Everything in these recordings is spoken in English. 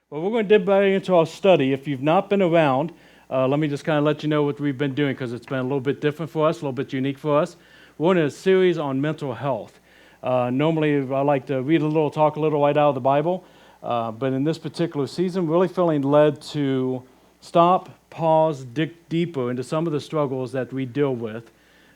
Well, we're going to dip back into our study. If you've not been around, let me just kind of let you know what we've been doing because it's been a little bit different for us, a little bit unique for us. We're in a series on mental health. Normally, I like to read a little, talk a little right out of the Bible, but in this particular season, really feeling led to stop, pause, dig deeper into some of the struggles that we deal with,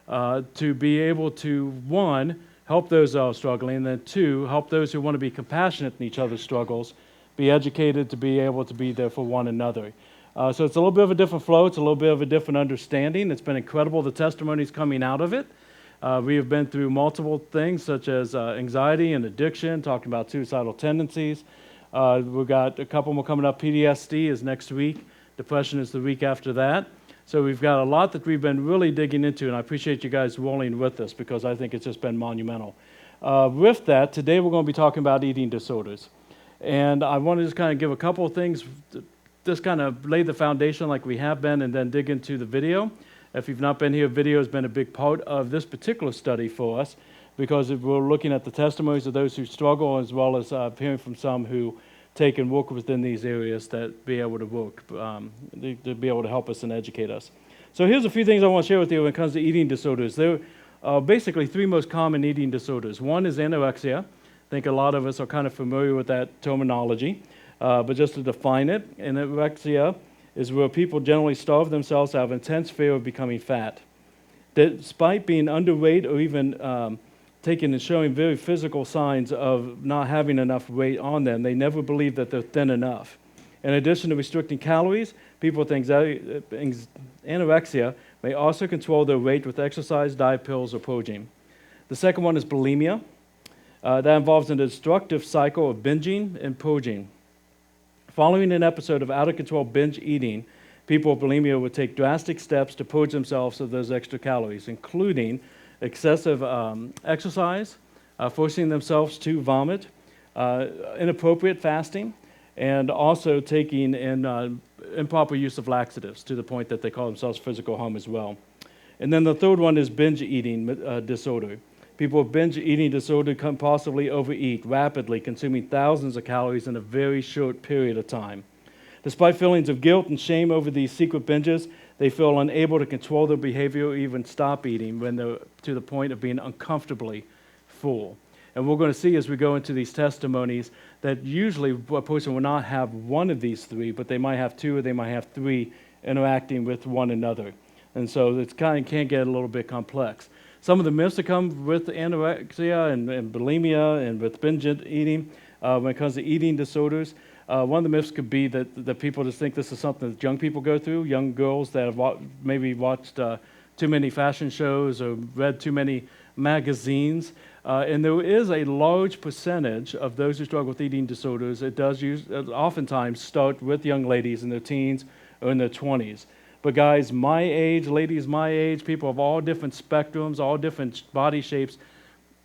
to be able to, one, help those that are struggling, and then two, help those who want to be compassionate in each other's struggles, be educated to be able to be there for one another. So it's a little bit of a different flow. It's a little bit of a different understanding. It's been incredible, the testimonies coming out of it. We have been through multiple things such as anxiety and addiction, talking about suicidal tendencies. We've got a couple more coming up. PTSD is next week. Depression is the week after that. So we've got a lot that we've been really digging into, and I appreciate you guys rolling with us because I think it's just been monumental. With that, today we're going to be talking about eating disorders. And I want to just kind of give a couple of things, just kind of lay the foundation like we have been, and then dig into the video. If you've not been here, video has been a big part of this particular study for us because we're looking at the testimonies of those who struggle as well as hearing from some who take and work within these areas that be able to work, to be able to help us and educate us. So here's a few things I want to share with you when it comes to eating disorders. There are basically three most common eating disorders. One is anorexia. I think a lot of us are kind of familiar with that terminology, but just to define it, anorexia is where people generally starve themselves out of intense fear of becoming fat. Despite being underweight or even taking and showing very physical signs of not having enough weight on them, they never believe that they're thin enough. In addition to restricting calories, people with anorexia may also control their weight with exercise, diet pills, or purging. The second one is bulimia. That involves a destructive cycle of binging and purging. Following an episode of out-of-control binge eating, people with bulimia would take drastic steps to purge themselves of those extra calories, including excessive exercise, forcing themselves to vomit, inappropriate fasting, and also taking in improper use of laxatives to the point that they call themselves physical harm as well. And then the third one is binge eating disorder. People with binge eating disorder can possibly overeat rapidly, consuming thousands of calories in a very short period of time. Despite feelings of guilt and shame over these secret binges, they feel unable to control their behavior or even stop eating when they're to the point of being uncomfortably full. And we're going to see as we go into these testimonies that usually a person will not have one of these three, but they might have two or they might have three interacting with one another. And so it can get a little bit complex. Some of the myths that come with anorexia and bulimia and with binge eating, when it comes to eating disorders, one of the myths could be that people just think this is something that young people go through, young girls that have maybe watched too many fashion shows or read too many magazines. And there is a large percentage of those who struggle with eating disorders. It does oftentimes start with young ladies in their teens or in their 20s. But guys my age, ladies my age, people of all different spectrums, all different body shapes,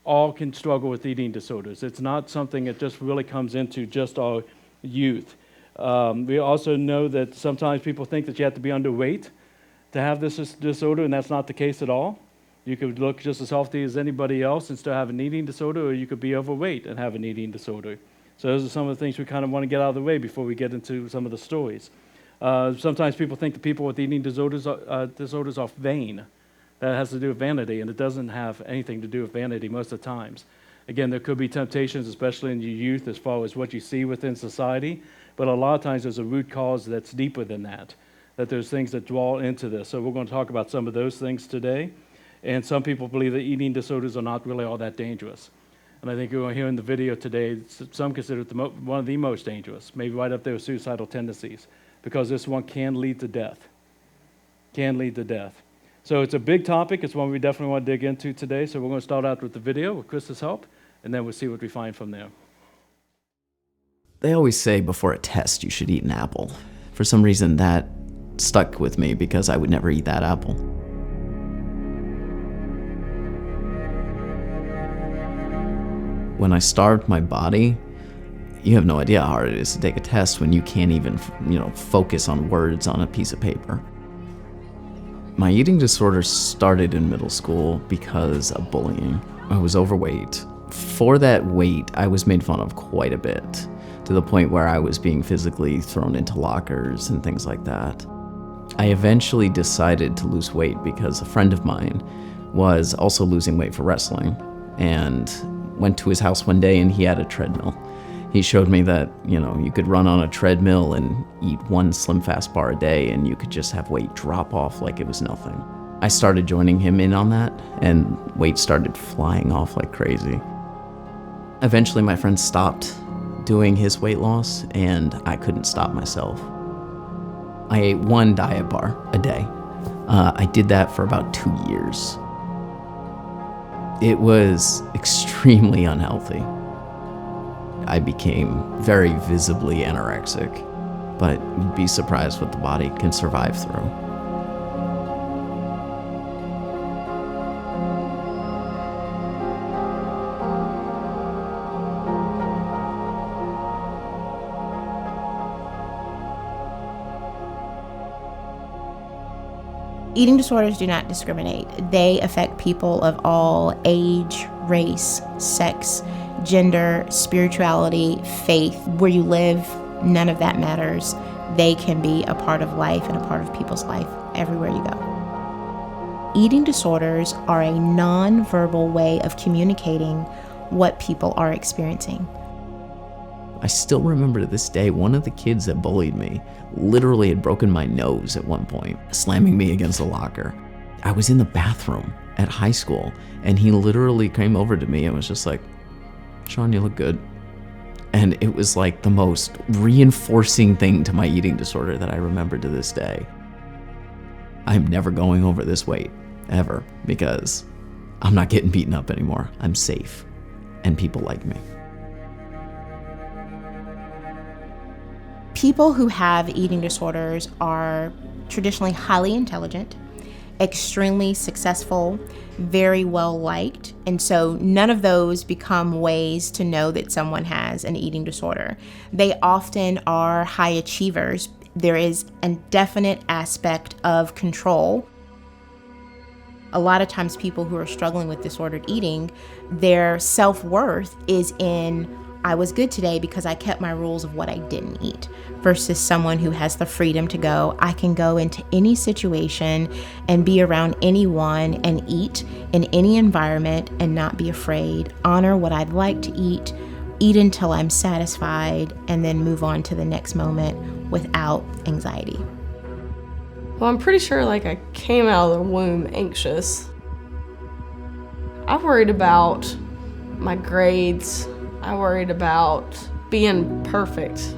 all can struggle with eating disorders. It's not something that just really comes into just our youth. We also know that sometimes people think that you have to be underweight to have this disorder, and that's not the case at all. You could look just as healthy as anybody else and still have an eating disorder, or you could be overweight and have an eating disorder. So those are some of the things we kind of want to get out of the way before we get into some of the stories. Sometimes people think that people with eating disorders are vain. That has to do with vanity, and it doesn't have anything to do with vanity most of the times. Again, there could be temptations, especially in your youth, as far as what you see within society, but a lot of times there's a root cause that's deeper than that there's things that draw into this. So we're going to talk about some of those things today, and some people believe that eating disorders are not really all that dangerous. And I think you're going to hear in the video today, some consider it one of the most dangerous, maybe right up there with suicidal tendencies, because this one can lead to death. Can lead to death. So it's a big topic. It's one we definitely want to dig into today. So we're going to start out with the video with Chris's help, and then we'll see what we find from there. They always say before a test you should eat an apple. For some reason that stuck with me because I would never eat that apple. When I starved my body, you have no idea how hard it is to take a test when you can't even, focus on words on a piece of paper. My eating disorder started in middle school because of bullying. I was overweight. For that weight, I was made fun of quite a bit. to the point where I was being physically thrown into lockers and things like that. I eventually decided to lose weight because a friend of mine was also losing weight for wrestling, and went to his house one day and he had a treadmill. He showed me that, you could run on a treadmill and eat one Slim Fast bar a day and you could just have weight drop off like it was nothing. I started joining him in on that, and weight started flying off like crazy. Eventually my friend stopped doing his weight loss, and I couldn't stop myself. I ate one diet bar a day. I did that for about 2 years. It was extremely unhealthy. I became very visibly anorexic, but you'd be surprised what the body can survive through. Eating disorders do not discriminate. They affect people of all age, race, sex, gender, spirituality, faith. Where you live, none of that matters. They can be a part of life and a part of people's life everywhere you go. Eating disorders are a non-verbal way of communicating what people are experiencing. I still remember to this day, one of the kids that bullied me literally had broken my nose at one point, slamming me against a locker. I was in the bathroom at high school, and he literally came over to me and was just like, "Sean, you look good." And it was like the most reinforcing thing to my eating disorder that I remember to this day. I'm never going over this weight, ever, because I'm not getting beaten up anymore. I'm safe, and people like me. People who have eating disorders are traditionally highly intelligent, extremely successful, very well liked, and so none of those become ways to know that someone has an eating disorder. They often are high achievers. There is a definite aspect of control. A lot of times people who are struggling with disordered eating, their self-worth is in, I was good today because I kept my rules of what I didn't eat, versus someone who has the freedom to go, I can go into any situation and be around anyone and eat in any environment and not be afraid, honor what I'd like to eat until I'm satisfied, and then move on to the next moment without anxiety. Well, I'm pretty sure I came out of the womb anxious. I worried about my grades. I worried about being perfect.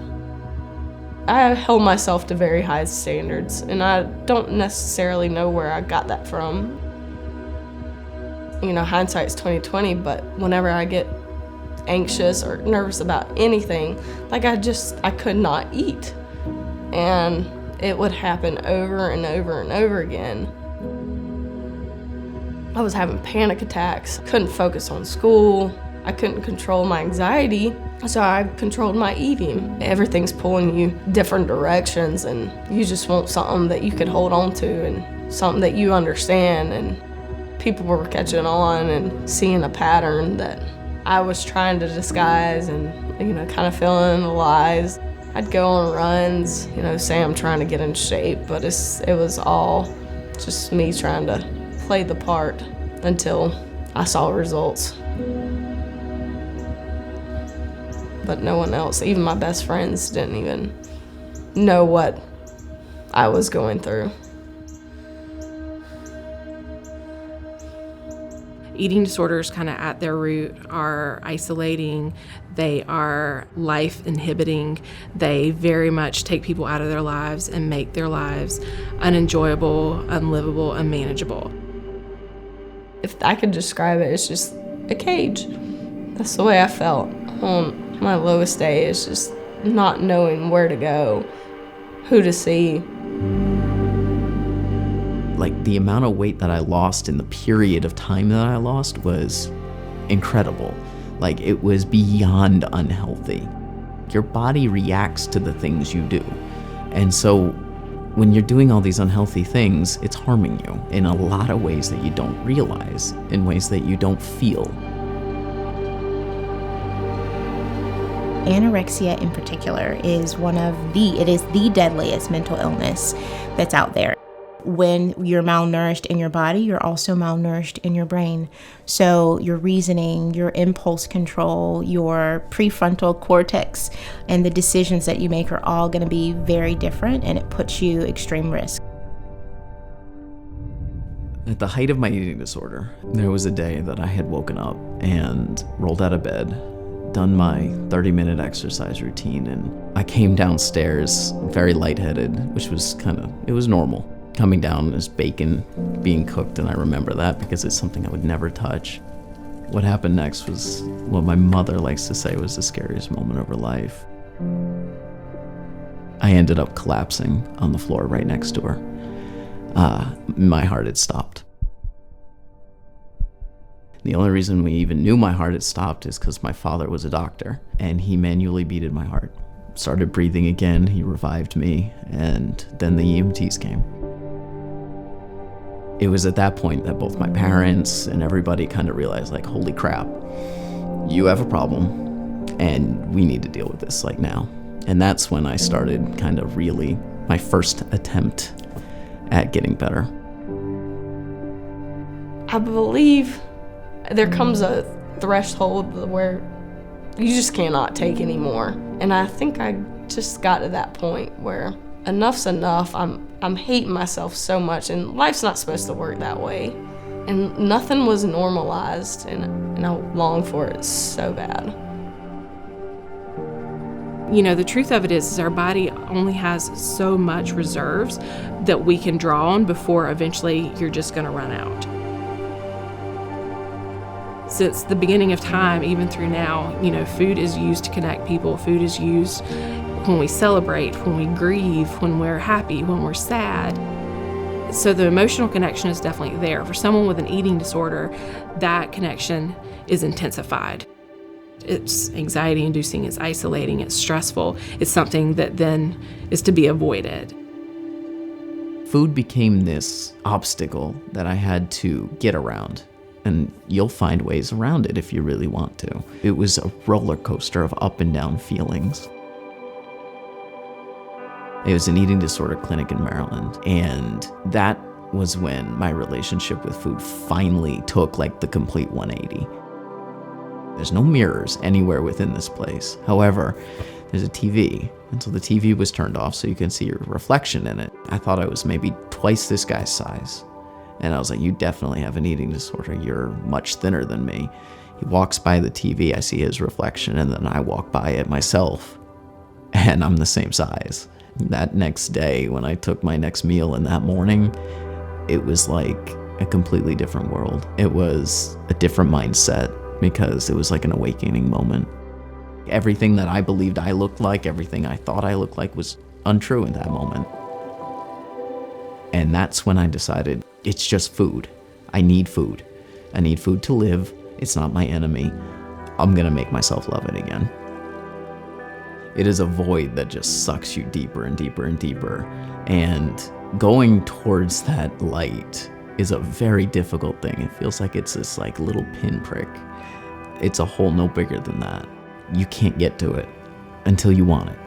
I held myself to very high standards, and I don't necessarily know where I got that from. Hindsight's 20/20, but whenever I get anxious or nervous about anything, I could not eat. And it would happen over and over and over again. I was having panic attacks, couldn't focus on school. I couldn't control my anxiety, so I controlled my eating. Everything's pulling you different directions, and you just want something that you could hold on to and something that you understand. And people were catching on and seeing a pattern that I was trying to disguise and, kind of filling in the lies. I'd go on runs, say I'm trying to get in shape, but it was all just me trying to play the part until I saw results. But no one else, even my best friends, didn't even know what I was going through. Eating disorders kind of at their root are isolating, they are life inhibiting, they very much take people out of their lives and make their lives unenjoyable, unlivable, unmanageable. If I could describe it, it's just a cage. That's the way I felt. My lowest day is just not knowing where to go, who to see. The amount of weight that I lost in the period of time that I lost was incredible. It was beyond unhealthy. Your body reacts to the things you do. And so when you're doing all these unhealthy things, it's harming you in a lot of ways that you don't realize, in ways that you don't feel. anorexia in particular is it is the deadliest mental illness that's out there. When you're malnourished in your body, you're also malnourished in your brain. So your reasoning, your impulse control, your prefrontal cortex, and the decisions that you make are all going to be very different, and it puts you extreme risk. At the height of my eating disorder, there was a day that I had woken up and rolled out of bed, done my 30-minute exercise routine, and I came downstairs very lightheaded, which was it was normal. Coming down is bacon being cooked, and I remember that because it's something I would never touch. What happened next was what my mother likes to say was the scariest moment of her life. I ended up collapsing on the floor right next to her. My heart had stopped. The only reason we even knew my heart had stopped is because my father was a doctor, and he manually beated my heart. Started breathing again, he revived me, and then the EMTs came. It was at that point that both my parents and everybody kind of realized, like, holy crap, you have a problem, and we need to deal with this, like, now. And that's when I started kind of really my first attempt at getting better. I believe there comes a threshold where you just cannot take anymore. And I think I just got to that point where enough's enough. I'm hating myself so much, and life's not supposed to work that way. And nothing was normalized, and I long for it so bad. You know, the truth of it is our body only has so much reserves that we can draw on before eventually you're just going to run out. Since the beginning of time, even through now, you know, food is used to connect people. Food is used when we celebrate, when we grieve, when we're happy, when we're sad. So the emotional connection is definitely there. For someone with an eating disorder, that connection is intensified. It's anxiety-inducing, it's isolating, it's stressful. It's something that then is to be avoided. Food became this obstacle that I had to get around. And you'll find ways around it if you really want to. It was a roller coaster of up and down feelings. It was an eating disorder clinic in Maryland, and that was when my relationship with food finally took like the complete 180. There's no mirrors anywhere within this place. However, there's a TV, and so the TV was turned off so you can see your reflection in it. I thought I was maybe twice this guy's size. And I was like, you definitely have an eating disorder. You're much thinner than me. He walks by the TV, I see his reflection, and then I walk by it myself, and I'm the same size. That next day, when I took my next meal in that morning, it was like a completely different world. It was a different mindset because it was like an awakening moment. Everything that I believed I looked like, everything I thought I looked like was untrue in that moment. And that's when I decided, it's just food. I need food. I need food to live. It's not my enemy. I'm gonna make myself love it again. It is a void that just sucks you deeper and deeper and deeper. And going towards that light is a very difficult thing. It feels like it's this like little pinprick. It's a hole no bigger than that. You can't get to it until you want it.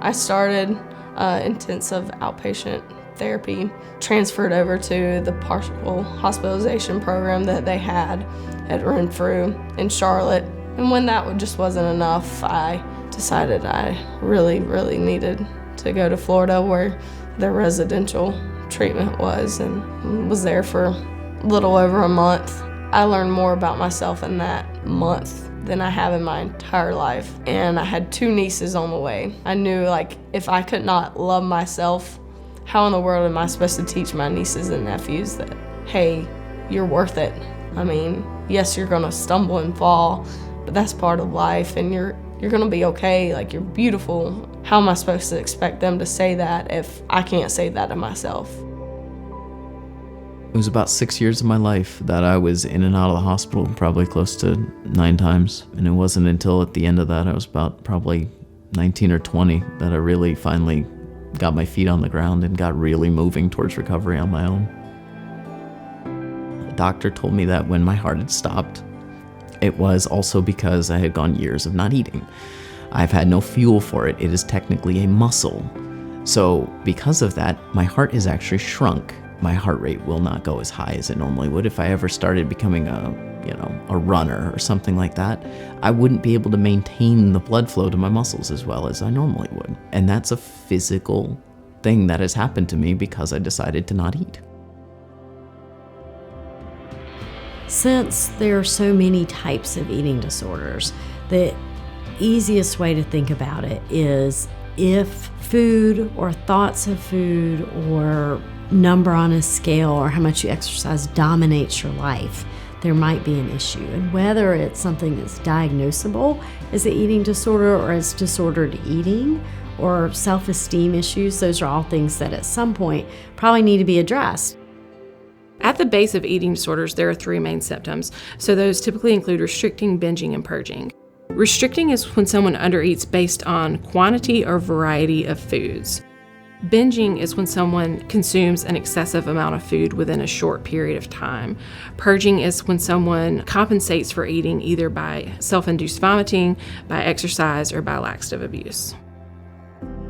I started intensive outpatient therapy, transferred over to the partial hospitalization program that they had at Renfrew in Charlotte. And when that just wasn't enough, I decided I really, really needed to go to Florida where their residential treatment was, and was there for a little over a month. I learned more about myself in that month than I have in my entire life. And I had 2 nieces on the way. I knew, like, if I could not love myself, how in the world am I supposed to teach my nieces and nephews that, hey, you're worth it? I mean, yes, you're gonna stumble and fall, but that's part of life, and you're gonna be okay, like, you're beautiful. How am I supposed to expect them to say that if I can't say that to myself? It was about 6 years of my life that I was in and out of the hospital, probably close to 9 times. And it wasn't until at the end of that, I was about probably 19 or 20, that I really finally got my feet on the ground and got really moving towards recovery on my own. The doctor told me that when my heart had stopped, It was also because I had gone years of not eating. I've had no fuel for it. It is technically a muscle. So because of that, my heart is actually shrunk. My heart rate will not go as high as it normally would. If I ever started becoming a runner or something like that, I wouldn't be able to maintain the blood flow to my muscles as well as I normally would. And that's a physical thing that has happened to me because I decided to not eat. Since there are so many types of eating disorders, the easiest way to think about it is if food or thoughts of food or number on a scale or how much you exercise dominates your life, there might be an issue. And whether it's something that's diagnosable as an eating disorder or as disordered eating or self-esteem issues, those are all things that at some point probably need to be addressed. At the base of eating disorders, there are three main symptoms. So those typically include restricting, binging, and purging. Restricting is when someone undereats based on quantity or variety of foods. Binging is when someone consumes an excessive amount of food within a short period of time. Purging is when someone compensates for eating either by self-induced vomiting, by exercise, or by laxative abuse.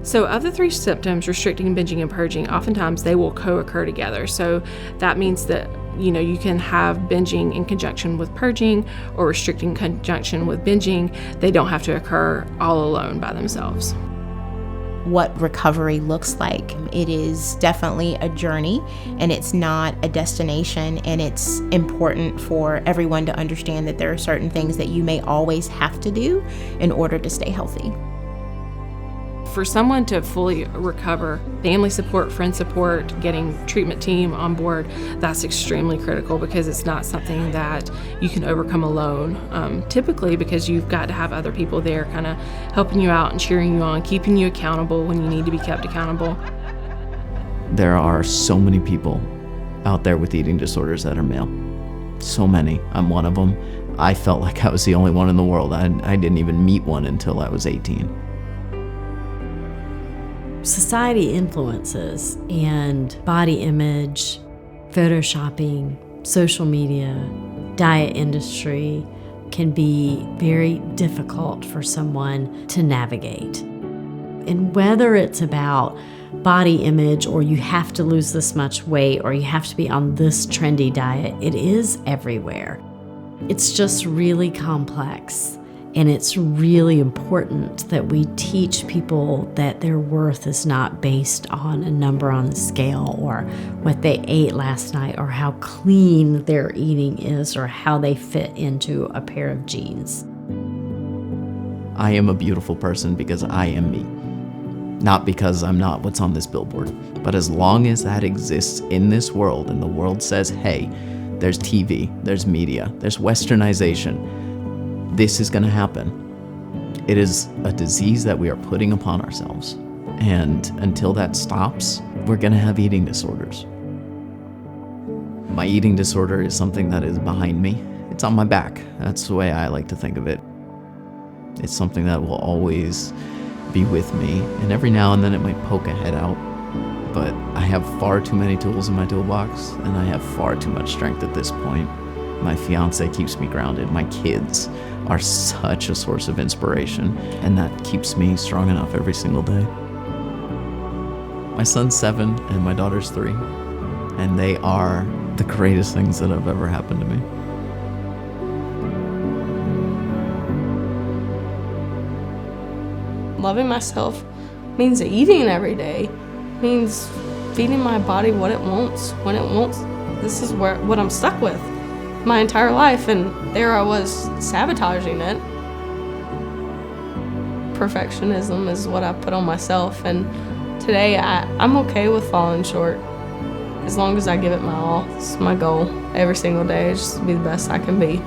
So of the three symptoms, restricting, binging, and purging, oftentimes they will co-occur together. So that means that you can have binging in conjunction with purging or restricting in conjunction with binging. They don't have to occur all alone by themselves. What recovery looks like. It is definitely a journey and it's not a destination, and it's important for everyone to understand that there are certain things that you may always have to do in order to stay healthy. For someone to fully recover, family support, friend support, getting treatment team on board, that's extremely critical because it's not something that you can overcome alone. Typically because you've got to have other people there kind of helping you out and cheering you on, keeping you accountable when you need to be kept accountable. There are so many people out there with eating disorders that are male. So many. I'm one of them. I felt like I was the only one in the world. I didn't even meet one until I was 18. Society influences and body image, photoshopping, social media, diet industry can be very difficult for someone to navigate. And whether it's about body image or you have to lose this much weight or you have to be on this trendy diet, it is everywhere. It's just really complex. And it's really important that we teach people that their worth is not based on a number on the scale or what they ate last night or how clean their eating is or how they fit into a pair of jeans. I am a beautiful person because I am me. Not because I'm not what's on this billboard. But as long as that exists in this world and the world says, hey, there's TV, there's media, there's westernization, this is going to happen. It is a disease that we are putting upon ourselves. And until that stops, we're going to have eating disorders. My eating disorder is something that is behind me. It's on my back. That's the way I like to think of it. It's something that will always be with me. And every now and then it might poke a head out. But I have far too many tools in my toolbox, and I have far too much strength at this point. My fiance keeps me grounded. My kids are such a source of inspiration, and that keeps me strong enough every single day. My son's 7 and my daughter's 3, and they are the greatest things that have ever happened to me. Loving myself means eating every day, means feeding my body what it wants, when it wants. This is what I'm stuck with my entire life, and there I was sabotaging it. Perfectionism is what I put on myself, and today I'm okay with falling short as long as I give it my all. It's my goal every single day, just to be the best I can be.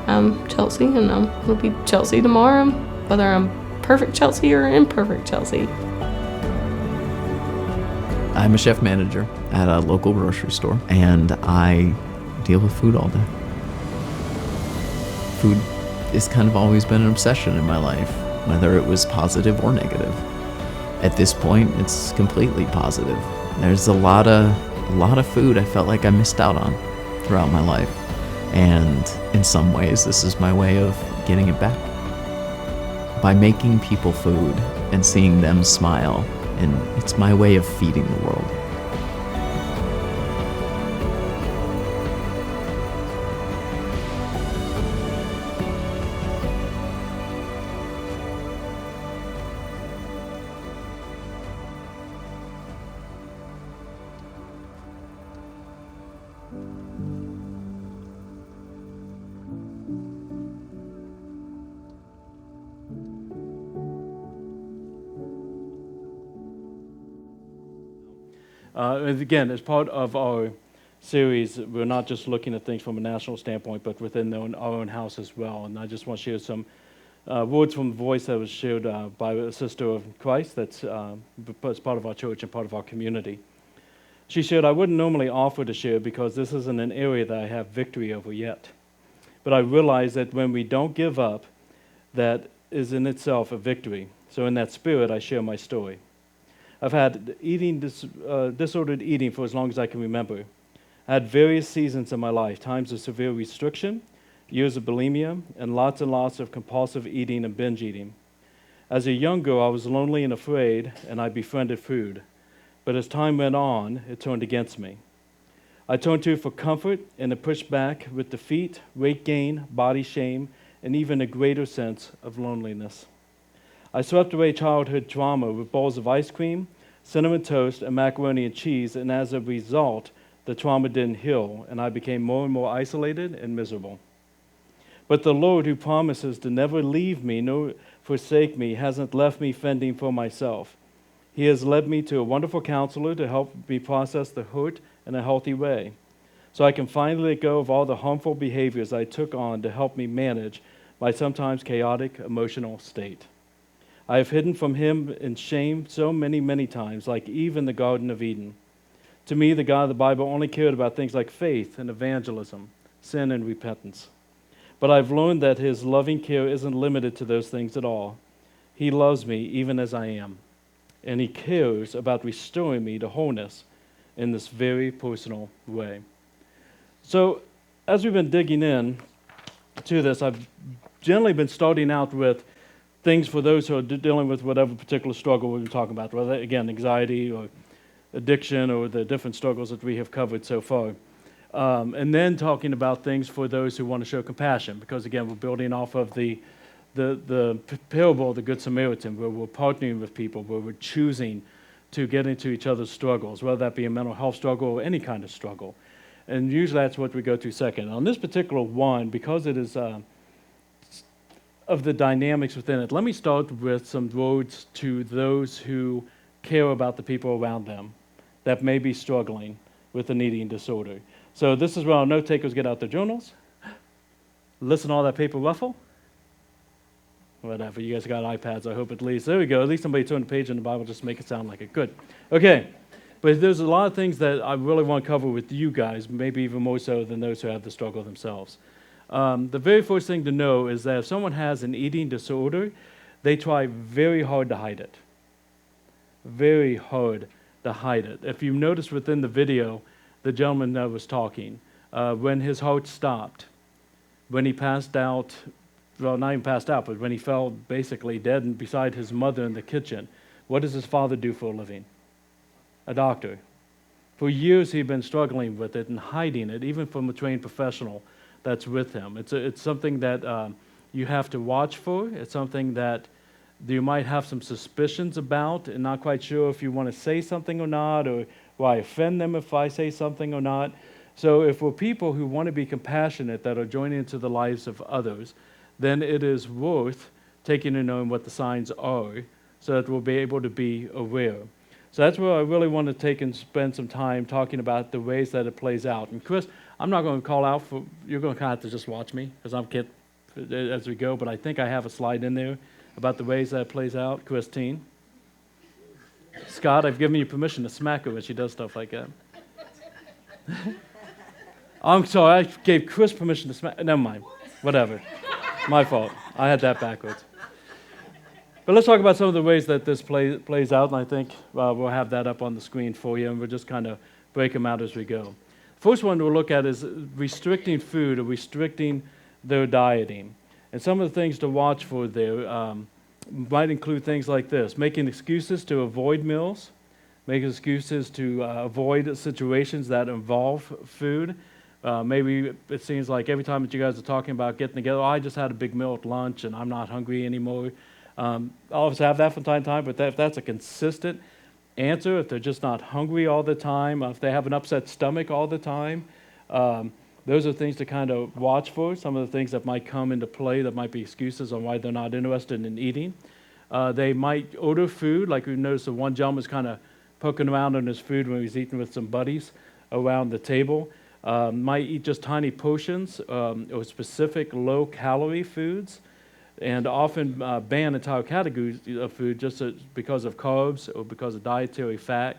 I'm Chelsea, and I'm gonna be Chelsea tomorrow, whether I'm perfect Chelsea or imperfect Chelsea. I'm a chef manager at a local grocery store, and I deal with food all day. Food has kind of always been an obsession in my life, whether it was positive or negative. At this point, it's completely positive. There's a lot of food I felt like I missed out on throughout my life. And in some ways, this is my way of getting it back. By making people food and seeing them smile, and it's my way of feeding the world. And again, as part of our series, we're not just looking at things from a national standpoint, but within our own house as well. And I just want to share some words from the voice that was shared by a sister of Christ that's part of our church and part of our community. She shared, I wouldn't normally offer to share because this isn't an area that I have victory over yet. But I realize that when we don't give up, that is in itself a victory. So in that spirit, I share my story. I've had disordered eating for as long as I can remember. I had various seasons in my life, times of severe restriction, years of bulimia, and lots of compulsive eating and binge eating. As a young girl, I was lonely and afraid, and I befriended food. But as time went on, it turned against me. I turned to it for comfort and to push back with defeat, weight gain, body shame, and even a greater sense of loneliness. I swept away childhood trauma with bowls of ice cream, cinnamon toast, and macaroni and cheese, and as a result, the trauma didn't heal, and I became more and more isolated and miserable. But the Lord, who promises to never leave me nor forsake me, hasn't left me fending for myself. He has led me to a wonderful counselor to help me process the hurt in a healthy way, so I can finally let go of all the harmful behaviors I took on to help me manage my sometimes chaotic emotional state. I have hidden from him in shame so many times, like Eve in the Garden of Eden. To me, the God of the Bible only cared about things like faith and evangelism, sin and repentance. But I've learned that his loving care isn't limited to those things at all. He loves me even as I am, and he cares about restoring me to wholeness in this very personal way. So, as we've been digging in to this, I've generally been starting out with things for those who are dealing with whatever particular struggle we've been talking about, whether, again, anxiety or addiction or the different struggles that we have covered so far. And then talking about things for those who want to show compassion, because, again, we're building off of the parable of the Good Samaritan, where we're partnering with people, where we're choosing to get into each other's struggles, whether that be a mental health struggle or any kind of struggle. And usually that's what we go to second. On this particular one, because it is of the dynamics within it, let me start with some words to those who care about the people around them that may be struggling with an eating disorder. So this is where our note takers get out their journals. Listen to all that paper ruffle. Whatever, you guys got iPads, I hope at least. There we go, at least somebody turned a page in the Bible just to make it sound like it. Good. Okay, but there's a lot of things that I really want to cover with you guys, maybe even more so than those who have the struggle themselves. The very first thing to know is that if someone has an eating disorder, they try very hard to hide it. Very hard to hide it. If you notice within the video, the gentleman that was talking, when his heart stopped, when he passed out, well, not even passed out, but when he fell basically dead and beside his mother in the kitchen, what does his father do for a living? A doctor. For years he'd been struggling with it and hiding it, even from a trained professional that's with him. It's something that you have to watch for. It's something that you might have some suspicions about and not quite sure if you want to say something or not, or will I offend them if I say something or not. So if we're people who want to be compassionate that are joining into the lives of others, then it is worth taking and knowing what the signs are so that we'll be able to be aware. So that's where I really want to take and spend some time talking about the ways that it plays out. And Chris, I'm not going to call out for, you're going to kind of have to just watch me because I'm kid as we go, but I think I have a slide in there about the ways that it plays out. Christine. Scott, I've given you permission to smack her when she does stuff like that. I'm sorry, I gave Chris permission to smack, never mind, whatever. My fault, I had that backwards. But let's talk about some of the ways that this plays out, and I think we'll have that up on the screen for you, and we'll just kind of break them out as we go. First one we'll look at is restricting food or restricting their dieting. And some of the things to watch for there might include things like this: making excuses to avoid meals, making excuses to avoid situations that involve food. Maybe it seems like every time that you guys are talking about getting together, I just had a big meal at lunch and I'm not hungry anymore. I'll always have that from time to time, but if that's a consistent answer, if they're just not hungry all the time, if they have an upset stomach all the time, those are things to kind of watch for. Some of the things that might come into play that might be excuses on why they're not interested in eating. They might order food, like we noticed the one gentleman was kind of poking around on his food when he was eating with some buddies around the table. Might eat just tiny portions or specific low-calorie foods, and often ban entire categories of food just because of carbs or because of dietary fat.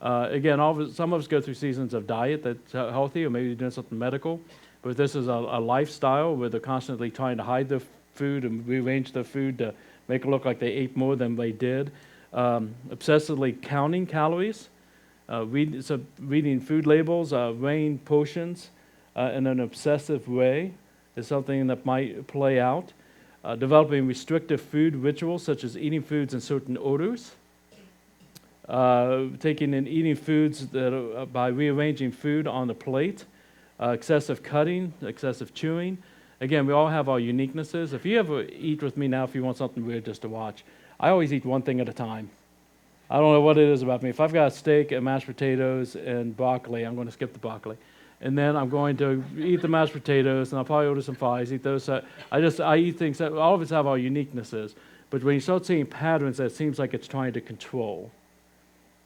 Again, some of us go through seasons of diet that's healthy, or maybe you're doing something medical, but this is a lifestyle where they're constantly trying to hide their food and rearrange their food to make it look like they ate more than they did. Obsessively counting calories, reading food labels, weighing portions in an obsessive way is something that might play out. Developing restrictive food rituals, such as eating foods in certain orders. Taking and eating foods by rearranging food on the plate. Excessive cutting, excessive chewing. Again, we all have our uniquenesses. If you ever eat with me now, if you want something weird just to watch, I always eat one thing at a time. I don't know what it is about me. If I've got a steak and mashed potatoes and broccoli, I'm going to skip the broccoli. And then I'm going to eat the mashed potatoes, and I'll probably order some fries, eat those. I eat things that all of us have our uniquenesses. But when you start seeing patterns that seems like it's trying to control,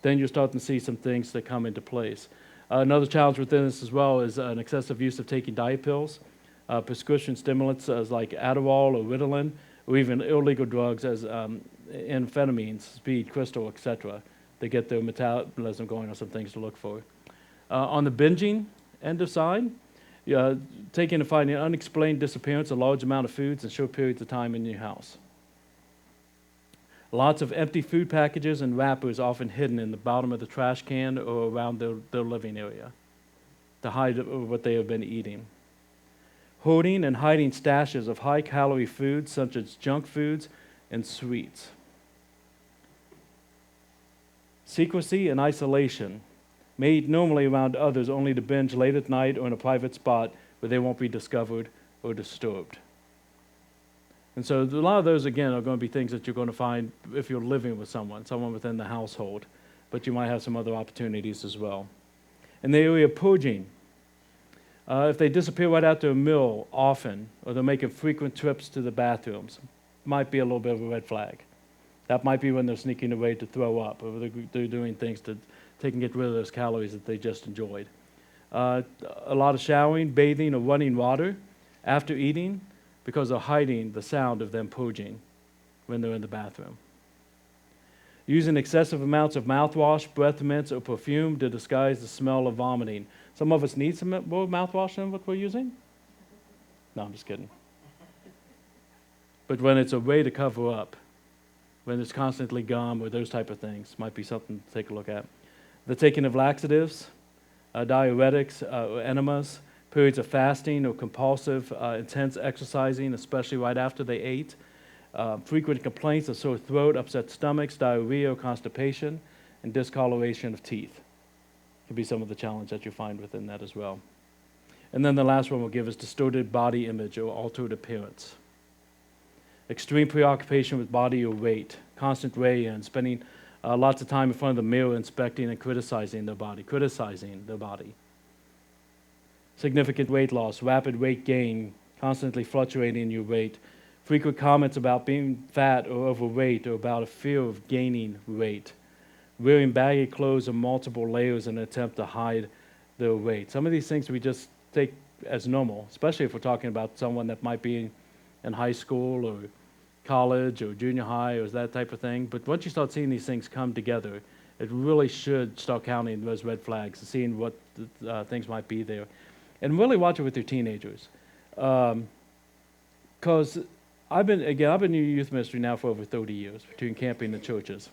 then you're starting to see some things that come into place. Another challenge within this as well is an excessive use of taking diet pills, prescription stimulants as like Adderall or Ritalin, or even illegal drugs as amphetamines, speed, crystal, etc. They get their metabolism going, or some things to look for. On the binging end of side, taking and finding an unexplained disappearance of large amount of foods in short periods of time in your house. Lots of empty food packages and wrappers often hidden in the bottom of the trash can or around their living area to hide what they have been eating. Hoarding and hiding stashes of high-calorie foods such as junk foods and sweets. Secrecy and isolation. May eat normally around others only to binge late at night or in a private spot where they won't be discovered or disturbed. And so a lot of those, again, are going to be things that you're going to find if you're living with someone within the household, but you might have some other opportunities as well. In the area of purging, if they disappear right after a meal often, or they're making frequent trips to the bathrooms, might be a little bit of a red flag. That might be when they're sneaking away to throw up, or they're doing things to take and get rid of those calories that they just enjoyed. A lot of showering, bathing, or running water after eating because they're hiding the sound of them purging when they're in the bathroom. Using excessive amounts of mouthwash, breath mints, or perfume to disguise the smell of vomiting. Some of us need some more mouthwash than what we're using. No, I'm just kidding. But when it's a way to cover up, when it's constantly gum or those type of things, might be something to take a look at. The taking of laxatives, diuretics, enemas, periods of fasting or compulsive, intense exercising, especially right after they ate, frequent complaints of sore throat, upset stomachs, diarrhea or constipation, and discoloration of teeth. Could be some of the challenge that you find within that as well. And then the last one we'll give is distorted body image or altered appearance. Extreme preoccupation with body or weight, constant weigh-in, spending lots of time in front of the mirror inspecting and criticizing their body. Significant weight loss, rapid weight gain, constantly fluctuating in your weight, frequent comments about being fat or overweight or about a fear of gaining weight, wearing baggy clothes or multiple layers in an attempt to hide their weight. Some of these things we just take as normal, especially if we're talking about someone that might be in high school or college or junior high or that type of thing. But once you start seeing these things come together, it really should start counting those red flags and seeing what things might be there. And really watch it with your teenagers. Because I've been in youth ministry now for over 30 years, between camping and churches.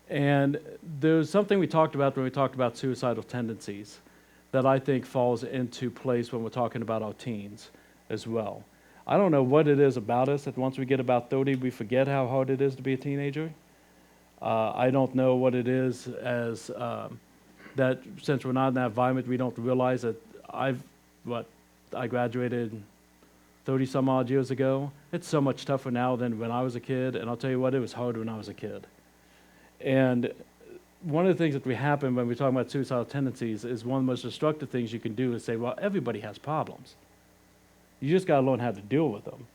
And there's something we talked about when we talked about suicidal tendencies that I think falls into place when we're talking about our teens. as well. I don't know what it is about us that once we get about 30, we forget how hard it is to be a teenager. I don't know what it is as that since we're not in that environment, we don't realize that I graduated 30 some odd years ago. It's so much tougher now than when I was a kid, and I'll tell you what, it was hard when I was a kid. And one of the things that we happen when we're talking about suicidal tendencies is one of the most destructive things you can do is say, well, everybody has problems. You just got to learn how to deal with them.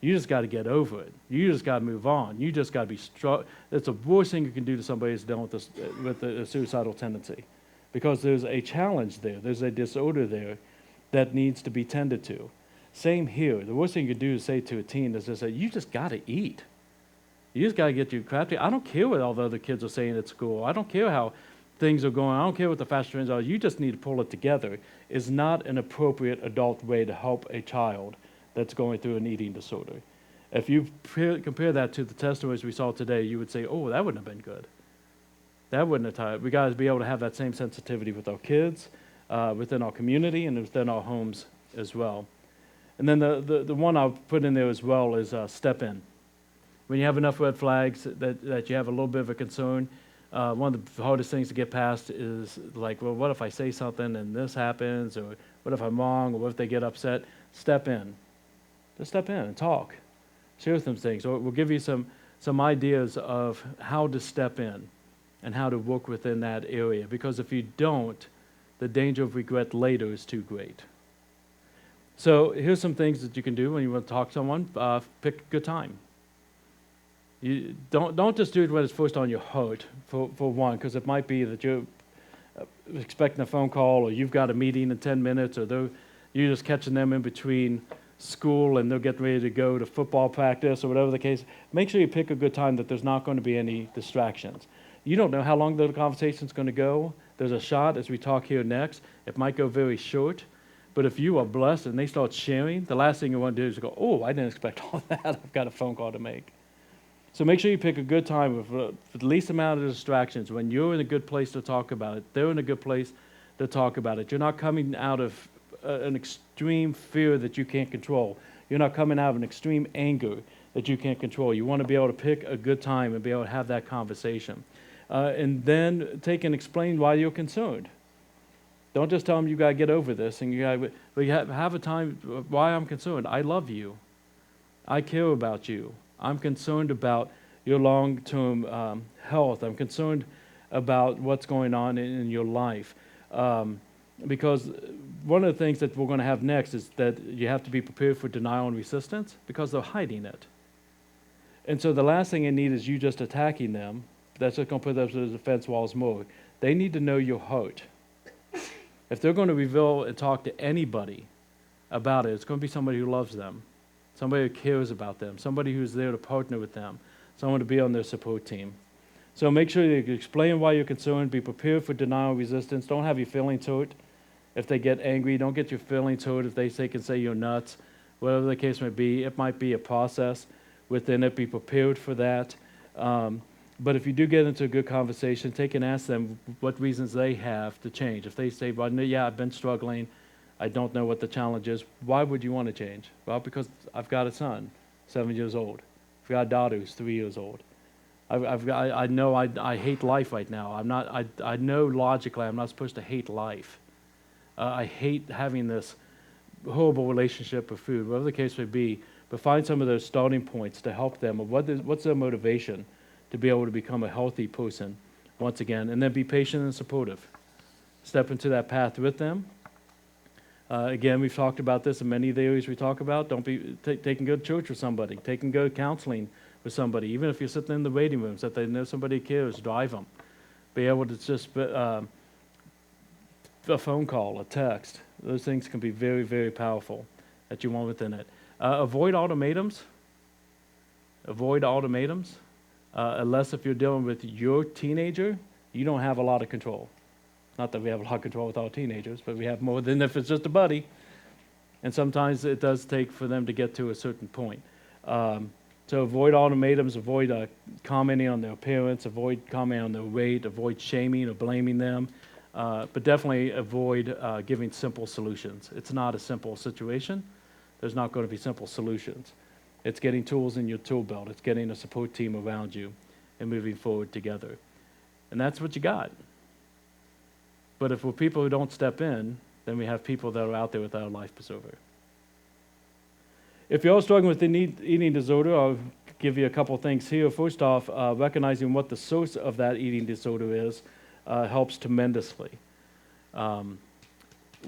You just got to get over it. You just got to move on. You just got to be strong. It's the worst thing you can do to somebody who's dealing with a suicidal tendency, because there's a challenge there. There's a disorder there that needs to be tended to. Same here. The worst thing you can do is say to a teen is just say, you just got to eat. You just got to get your crap together. I don't care what all the other kids are saying at school. I don't care how things are going. I don't care what the fast trends are. You just need to pull it together. Is not an appropriate adult way to help a child that's going through an eating disorder. If you compare that to the testimonies we saw today, you would say, oh, that wouldn't have been good. That wouldn't have tied. We got to be able to have that same sensitivity with our kids, within our community, and within our homes as well. And then the one I'll put in there as well is step in. When you have enough red flags that you have a little bit of a concern, one of the hardest things to get past is like, well, what if I say something and this happens, or what if I'm wrong, or what if they get upset? Step in. Just step in and talk. Share some things. Or we'll give you some ideas of how to step in and how to work within that area. Because if you don't, the danger of regret later is too great. So here's some things that you can do when you want to talk to someone. Pick a good time. You don't just do it when it's first on your heart, for one, because it might be that you're expecting a phone call, or you've got a meeting in 10 minutes, or you're just catching them in between school and they're getting ready to go to football practice or whatever the case. Make sure you pick a good time that there's not going to be any distractions. You don't know how long the conversation's going to go. There's a shot as we talk here next. It might go very short. But if you are blessed and they start sharing, the last thing you want to do is go, oh, I didn't expect all that. I've got a phone call to make. So make sure you pick a good time with the least amount of distractions. When you're in a good place to talk about it, they're in a good place to talk about it. You're not coming out of an extreme fear that you can't control. You're not coming out of an extreme anger that you can't control. You want to be able to pick a good time and be able to have that conversation. And then take and explain why you're concerned. Don't just tell them you got to get over this, and but you have a time why I'm concerned. I love you. I care about you. I'm concerned about your long-term health. I'm concerned about what's going on in your life. Because one of the things that we're going to have next is that you have to be prepared for denial and resistance, because they're hiding it. And so the last thing they need is you just attacking them. That's just going to put them to the defense walls more. They need to know your heart. If they're going to reveal and talk to anybody about it, it's going to be somebody who loves them, somebody who cares about them, somebody who's there to partner with them, someone to be on their support team. So make sure you explain why you're concerned, be prepared for denial and resistance. Don't have your feelings hurt if they get angry. Don't get your feelings hurt if they can say you're nuts. Whatever the case may be, it might be a process within it. Be prepared for that. But if you do get into a good conversation, take and ask them what reasons they have to change. If they say, well, yeah, I've been struggling, I don't know what the challenge is, why would you want to change? Well, because I've got a son, 7 years old. I've got a daughter who's 3 years old. I know I hate life right now. I know logically I'm not supposed to hate life. I hate having this horrible relationship with food, whatever the case may be. But find some of those starting points to help them. What's their motivation to be able to become a healthy person once again, and then be patient and supportive. Step into that path with them. Again, we've talked about this in many of the areas we talk about. Don't be taking good church with somebody, taking good counseling with somebody, even if you're sitting in the waiting rooms, that they know somebody cares, drive them. Be able to just, a phone call, a text, those things can be very, very powerful that you want within it. Avoid ultimatums. Avoid ultimatums. Unless if you're dealing with your teenager, you don't have a lot of control. Not that we have a lot of control with our teenagers, but we have more than if it's just a buddy. And sometimes it does take for them to get to a certain point. So avoid ultimatums, avoid commenting on their appearance, avoid commenting on their weight, avoid shaming or blaming them, but definitely avoid giving simple solutions. It's not a simple situation there's not going to be simple solutions. It's getting tools in your tool belt. It's getting a support team around you and moving forward together. And that's what you got. But if we're people who don't step in, then we have people that are out there without a life preserver. If you're struggling with an eating disorder, I'll give you a couple things here. First off, recognizing what the source of that eating disorder is helps tremendously.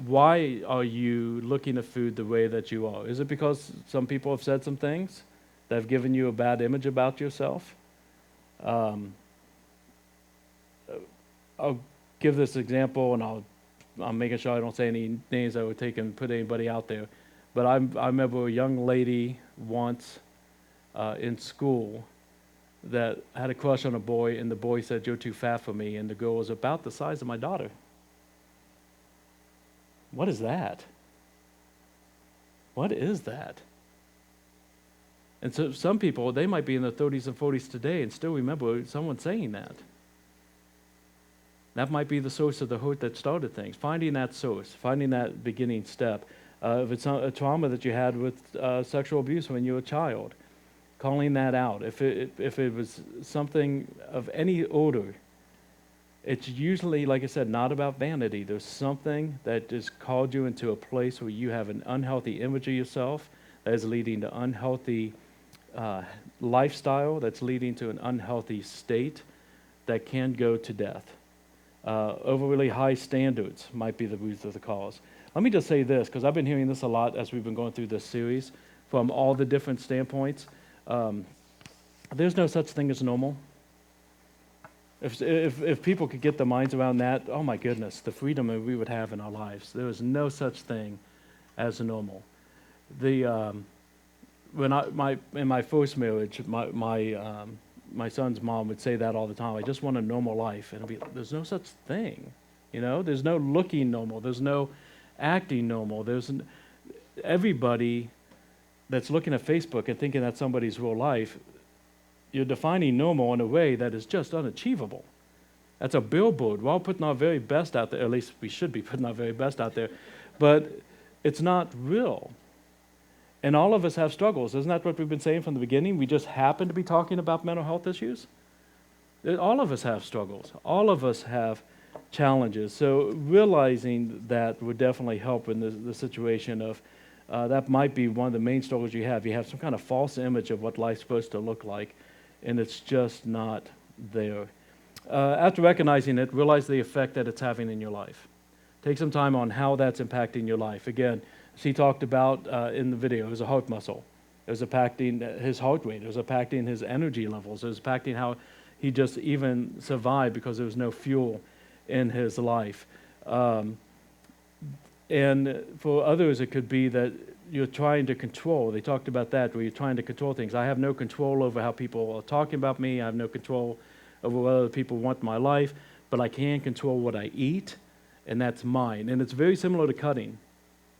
Why are you looking at food the way that you are? Is it because some people have said some things that have given you a bad image about yourself? I'll give this example, and I'm making sure I don't say any names that would take and put anybody out there. But I remember a young lady once in school that had a crush on a boy, and the boy said, "You're too fat for me," and the girl was about the size of my daughter. What is that? What is that? And so some people, they might be in their 30s and 40s today and still remember someone saying that. That might be the source of the hurt that started things. Finding that source, finding that beginning step. If it's a trauma that you had with sexual abuse when you were a child, calling that out. If it was something of any order, it's usually, like I said, not about vanity. There's something that has called you into a place where you have an unhealthy image of yourself that is leading to unhealthy lifestyle, that's leading to an unhealthy state that can go to death. Overly high standards might be the root of the cause. Let me just say this, because I've been hearing this a lot as we've been going through this series from all the different standpoints. There's no such thing as normal. If people could get their minds around that, oh my goodness, the freedom that we would have in our lives. There is no such thing as normal. In my first marriage, my son's mom would say that all the time. I just want a normal life, and it'd be, there's no such thing, There's no looking normal. There's no acting normal. Everybody that's looking at Facebook and thinking that's somebody's real life, you're defining normal in a way that is just unachievable. That's a billboard. We're all putting our very best out there, at least we should be putting our very best out there, but it's not real. And all of us have struggles. Isn't that what we've been saying from the beginning? We just happen to be talking about mental health issues. All of us have struggles. All of us have challenges. So realizing that would definitely help in the situation of that might be one of the main struggles you have. You have some kind of false image of what life's supposed to look like, and it's just not there. After recognizing it, realize the effect that it's having in your life. Take some time on how that's impacting your life. Again, she talked about in the video, it was a heart muscle. It was impacting his heart rate. It was impacting his energy levels. It was impacting how he just even survived because there was no fuel in his life. And for others, it could be that you're trying to control. They talked about that, where you're trying to control things. I have no control over how people are talking about me. I have no control over what other people want in my life, but I can control what I eat, and that's mine. And it's very similar to cutting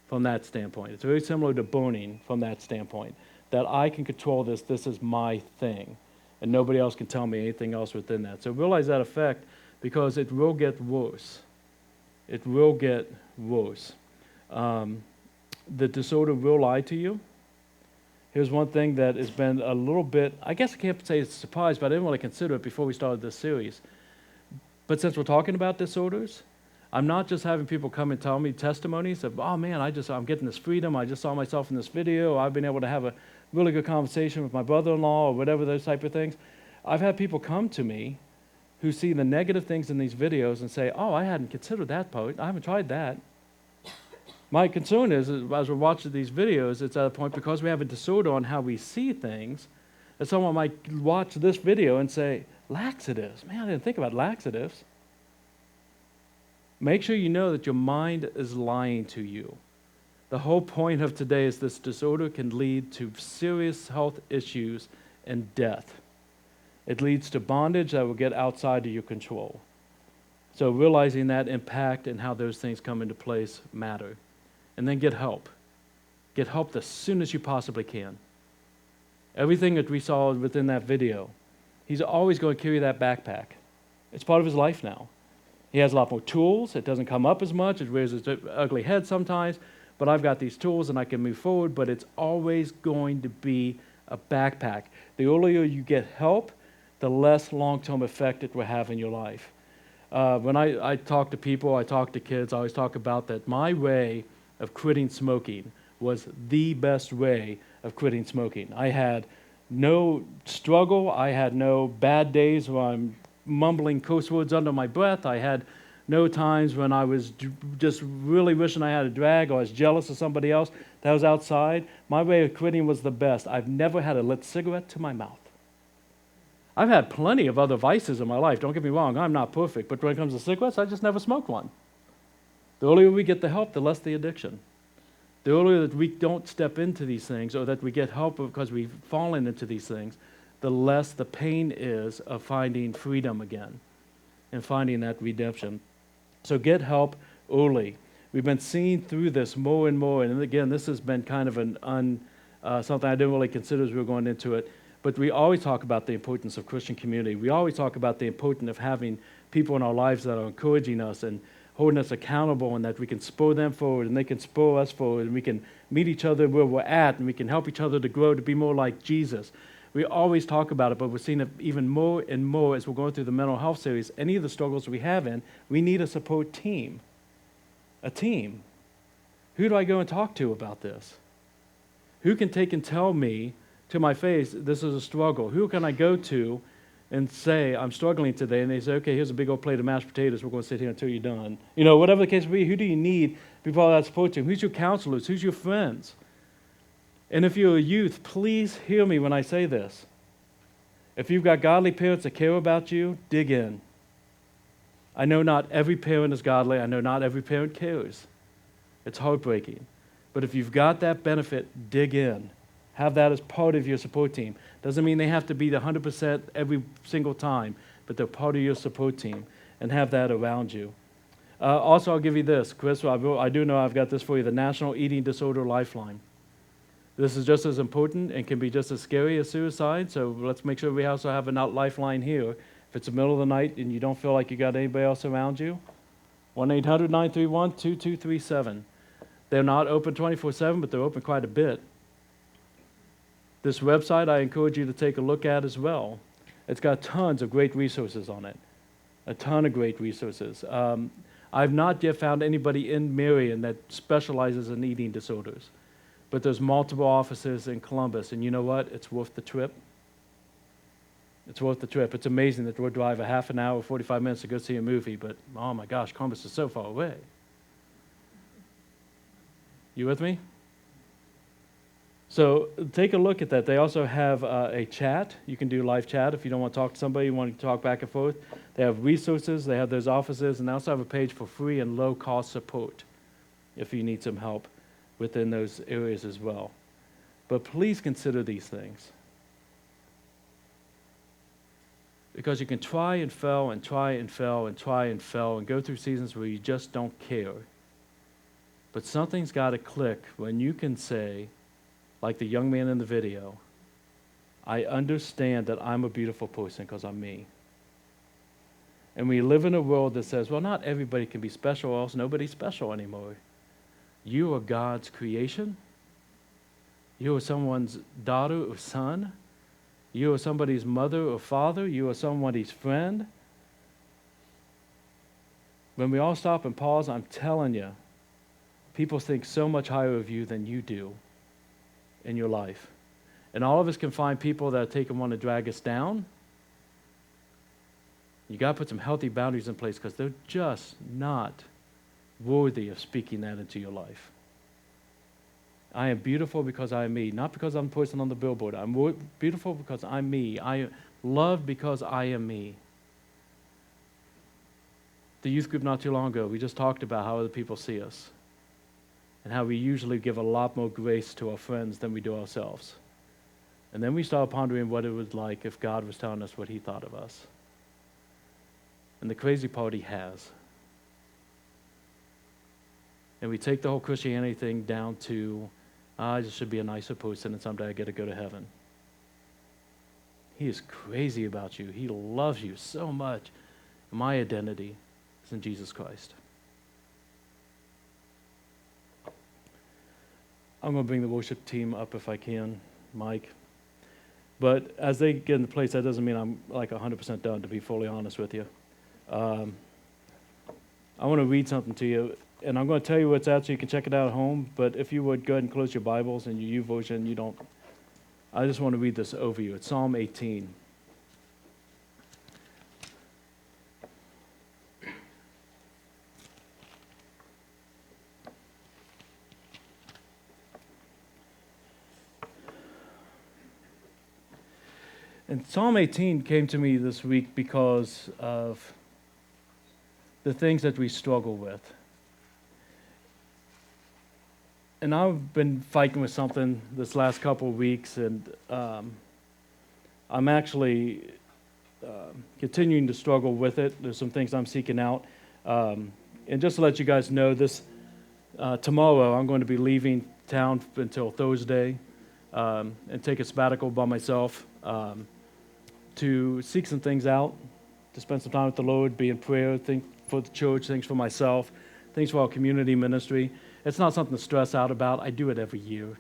from that standpoint. It's very similar to burning from that standpoint, that I can control this. This is my thing, and nobody else can tell me anything else within that. So realize that effect, because it will get worse. It will get worse. The disorder will lie to you. Here's one thing that has been a little bit, I guess I can't say it's a surprise, but I didn't really consider it before we started this series. But since we're talking about disorders, I'm not just having people come and tell me testimonies of, oh man, I'm getting this freedom. I just saw myself in this video. I've been able to have a really good conversation with my brother-in-law or whatever, those type of things. I've had people come to me who see the negative things in these videos and say, oh, I hadn't considered that part. I haven't tried that. My concern is, as we're watching these videos, it's at a point, because we have a disorder on how we see things, that someone might watch this video and say, laxatives. Man, I didn't think about laxatives. Make sure you know that your mind is lying to you. The whole point of today is this disorder can lead to serious health issues and death. It leads to bondage that will get outside of your control. So realizing that impact and how those things come into place matter. And then get help. Get help as soon as you possibly can. Everything that we saw within that video, he's always going to carry that backpack. It's part of his life now. He has a lot more tools. It doesn't come up as much. It rears its ugly head sometimes. but I've got these tools and I can move forward, but it's always going to be a backpack. The earlier you get help, the less long-term effect it will have in your life. When I talk to people, I talk to kids, I always talk about that my way of quitting smoking was the best way of quitting smoking. I had no struggle. I had no bad days where I'm mumbling curse words under my breath. I had no times when I was just really wishing I had a drag or I was jealous of somebody else that was outside. My way of quitting was the best. I've never had a lit cigarette to my mouth. I've had plenty of other vices in my life. Don't get me wrong, I'm not perfect. But when it comes to cigarettes, I just never smoked one. The earlier we get the help, the less the addiction. The earlier that we don't step into these things or that we get help because we've fallen into these things, the less the pain is of finding freedom again and finding that redemption. So get help early. We've been seeing through this more and more, and again, this has been kind of something I didn't really consider as we were going into it, but we always talk about the importance of Christian community. We always talk about the importance of having people in our lives that are encouraging us and holding us accountable, and that we can spur them forward and they can spur us forward, and we can meet each other where we're at, and we can help each other to grow to be more like Jesus. We always talk about it, but we're seeing it even more and more as we're going through the mental health series. Any of the struggles we have in, we need a support team. A team. Who do I go and talk to about this? Who can take and tell me to my face, this is a struggle? Who can I go to and say, I'm struggling today, and they say, okay, here's a big old plate of mashed potatoes, we're going to sit here until you're done. You know, whatever the case may be, who do you need to be part of that support team? Who's your counselors? Who's your friends? And if you're a youth, please hear me when I say this. If you've got godly parents that care about you, dig in. I know not every parent is godly. I know not every parent cares. It's heartbreaking. But if you've got that benefit, dig in. Have that as part of your support team. Doesn't mean they have to be the 100% every single time, but they're part of your support team, and have that around you. Also, I'll give you this, Chris. I do know I've got this for you, the National Eating Disorder Lifeline. This is just as important and can be just as scary as suicide, so let's make sure we also have a lifeline here. If it's the middle of the night and you don't feel like you got anybody else around you, 1-800-931-2237. They're not open 24/7, but they're open quite a bit. This website I encourage you to take a look at as well. It's got tons of great resources on it, a ton of great resources. I've not yet found anybody in Marion that specializes in eating disorders, but there's multiple offices in Columbus, and you know what? It's worth the trip. It's worth the trip. It's amazing that we'll drive a half an hour, 45 minutes to go see a movie, but oh my gosh, Columbus is so far away. You with me? So take a look at that. They also have a chat. You can do live chat if you don't want to talk to somebody, you want to talk back and forth. They have resources, they have those offices, and they also have a page for free and low-cost support if you need some help within those areas as well. But please consider these things. Because you can try and fail and try and fail and try and fail and go through seasons where you just don't care. But something's got to click when you can say, like the young man in the video, I understand that I'm a beautiful person because I'm me. And we live in a world that says, well, not everybody can be special, or else nobody's special anymore. You are God's creation. You are someone's daughter or son. You are somebody's mother or father. You are somebody's friend. When we all stop and pause, I'm telling you, people think so much higher of you than you do in your life. And all of us can find people that take and want to drag us down. You got to put some healthy boundaries in place because they're just not worthy of speaking that into your life. I am beautiful because I am me, not because I'm the person on the billboard. I'm beautiful because I'm me. I am loved because I am me. The youth group not too long ago, we just talked about how other people see us and how we usually give a lot more grace to our friends than we do ourselves. And then we started pondering what it was like if God was telling us what he thought of us. And the crazy part, he has. And we take the whole Christianity thing down to, I just should be a nicer person and someday I get to go to heaven. He is crazy about you. He loves you so much. My identity is in Jesus Christ. I'm going to bring the worship team up if I can, Mike. But as they get into place, that doesn't mean I'm like 100% done, to be fully honest with you. I want to read something to you, and I'm going to tell you where it's at so you can check it out at home. But if you would, go ahead and close your Bibles and your YouVersion. You don't. I just want to read this over you. It's Psalm 18. And Psalm 18 came to me this week because of the things that we struggle with. And I've been fighting with something this last couple of weeks, and I'm actually continuing to struggle with it. There's some things I'm seeking out. And just to let you guys know, this tomorrow I'm going to be leaving town until Thursday and take a sabbatical by myself. To seek some things out, to spend some time with the Lord, be in prayer, think for the church, things for myself, things for our community ministry. It's not something to stress out about. I do it every year.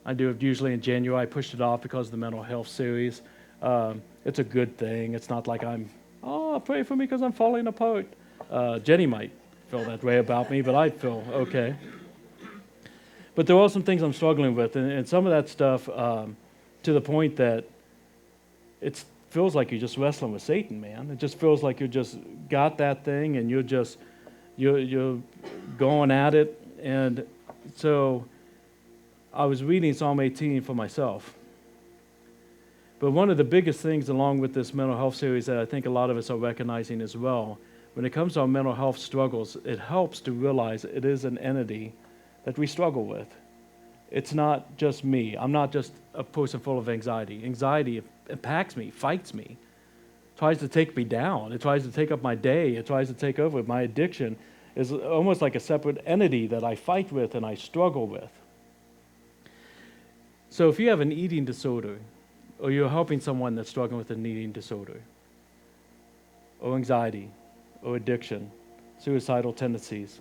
I do it usually in January. I pushed it off because of the mental health series. It's a good thing. It's not like pray for me because I'm falling apart. Jenny might feel that way about me, but I feel okay. But there are some things I'm struggling with, and some of that stuff to the point that it feels like you're just wrestling with Satan, man. It just feels like you just got that thing and you're going at it. And so I was reading Psalm 18 for myself. But one of the biggest things along with this mental health series that I think a lot of us are recognizing as well, when it comes to our mental health struggles, it helps to realize it is an entity that we struggle with. It's not just me. I'm not just a person full of anxiety. Anxiety impacts me, fights me, tries to take me down. It tries to take up my day. It tries to take over. My addiction is almost like a separate entity that I fight with and I struggle with. So if you have an eating disorder, or you're helping someone that's struggling with an eating disorder, or anxiety, or addiction, suicidal tendencies,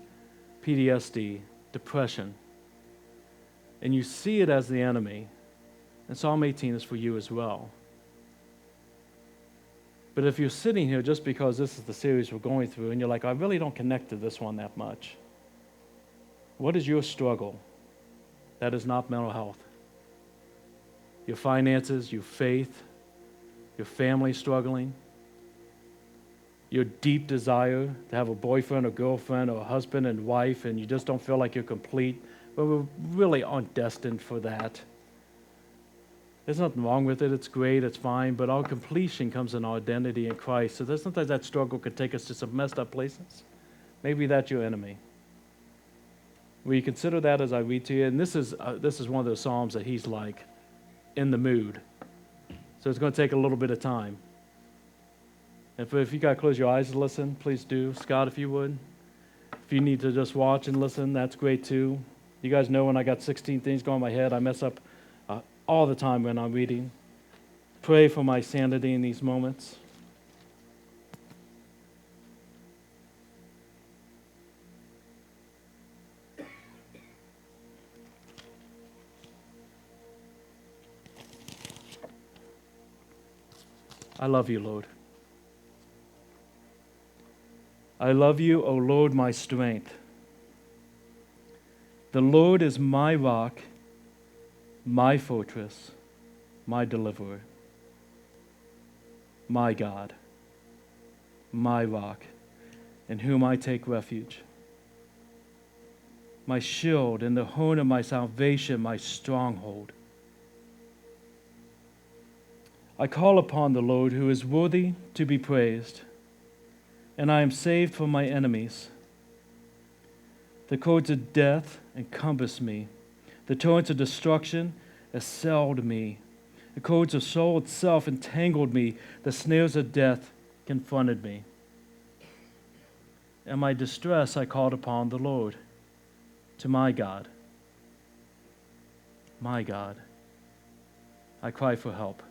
PTSD, depression, and you see it as the enemy, and Psalm 18 is for you as well. But if you're sitting here just because this is the series we're going through, and you're like, I really don't connect to this one that much, what is your struggle that is not mental health? Your finances, your faith, your family struggling, your deep desire to have a boyfriend or girlfriend or a husband and wife, and you just don't feel like you're complete, but we really aren't destined for that. There's nothing wrong with it. It's great. It's fine. But our completion comes in our identity in Christ. So there's sometimes that struggle could take us to some messed up places. Maybe that's your enemy. Will you consider that as I read to you? And this is one of those Psalms that he's like in the mood. So it's going to take a little bit of time. And if you got to close your eyes and listen, please do. Scott, if you would. If you need to just watch and listen, that's great too. You guys know when I got 16 things going in my head, I mess up all the time when I'm reading. Pray for my sanity in these moments. I love you, Lord. I love you, O Lord, my strength. The Lord is my rock, my fortress, my deliverer, my God, my rock, in whom I take refuge, my shield and the horn of my salvation, my stronghold. I call upon the Lord, who is worthy to be praised, and I am saved from my enemies. The cords of death encompassed me. The torrents of destruction assailed me. The cords of soul itself entangled me. The snares of death confronted me. In my distress, I called upon the Lord, to my God. My God, I cry for help.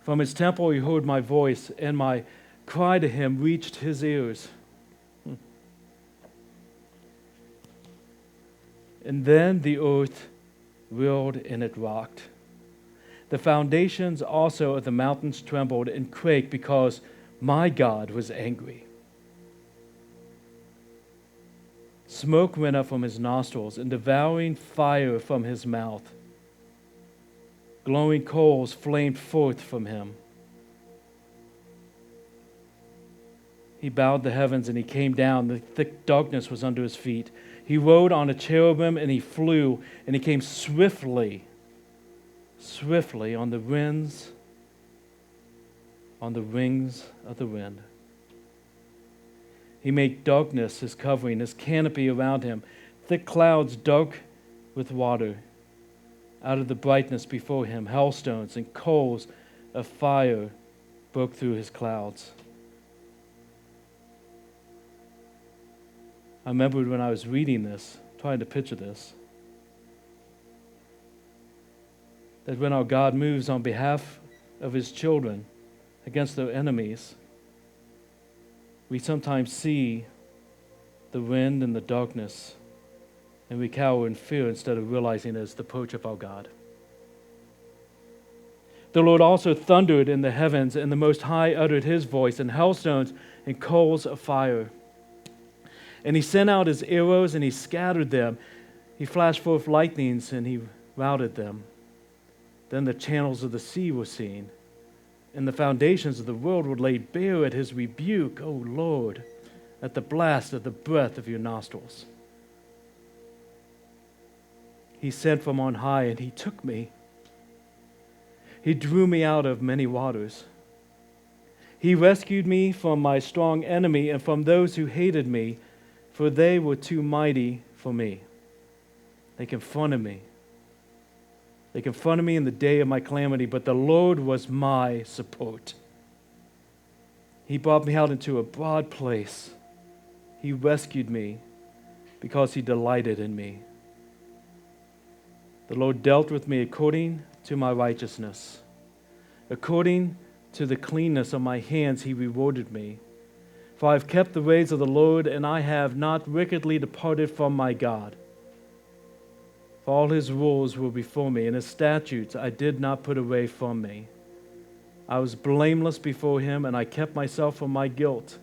From his temple he heard my voice, and my cry to him reached his ears. And then the earth whirled and it rocked. The foundations also of the mountains trembled and quaked because my God was angry. Smoke went up from his nostrils and devouring fire from his mouth. Glowing coals flamed forth from him. He bowed the heavens and he came down. The thick darkness was under his feet. He rode on a cherubim and he flew, and he came swiftly on the wings of the wind. He made darkness his covering, his canopy around him, thick clouds dark with water. Out of the brightness before him, hailstones and coals of fire broke through his clouds. I remember when I was reading this, trying to picture this, that when our God moves on behalf of his children against their enemies, we sometimes see the wind and the darkness, and we cower in fear instead of realizing it as the approach of our God. The Lord also thundered in the heavens, and the Most High uttered his voice, and hailstones and coals of fire. And he sent out his arrows, and he scattered them. He flashed forth lightnings, and he routed them. Then the channels of the sea were seen, and the foundations of the world were laid bare at his rebuke, O Lord, at the blast of the breath of your nostrils. He sent from on high, and he took me. He drew me out of many waters. He rescued me from my strong enemy and from those who hated me, for they were too mighty for me. They confronted me. They confronted me in the day of my calamity, but the Lord was my support. He brought me out into a broad place. He rescued me because he delighted in me. The Lord dealt with me according to my righteousness. According to the cleanness of my hands, he rewarded me. For I have kept the ways of the Lord, and I have not wickedly departed from my God. For all his rules were before me, and his statutes I did not put away from me. I was blameless before him, and I kept myself from my guilt.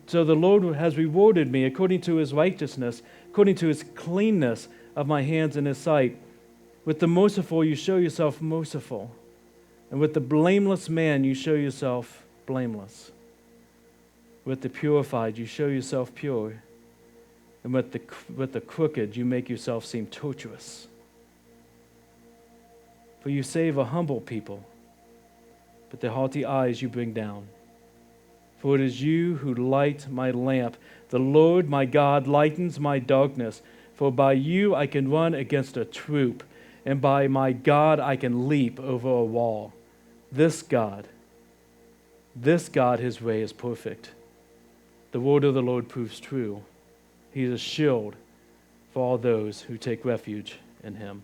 So the Lord has rewarded me according to his righteousness, according to his cleanness of my hands in his sight. With the merciful you show yourself merciful, and with the blameless man you show yourself blameless. With the purified you show yourself pure, and with the crooked you make yourself seem tortuous. For you save a humble people, but their haughty eyes you bring down. For it is you who light my lamp. The Lord my God lightens my darkness. For by you I can run against a troop, and by my God I can leap over a wall. This God, his way is perfect. The word of the Lord proves true. He is a shield for all those who take refuge in him.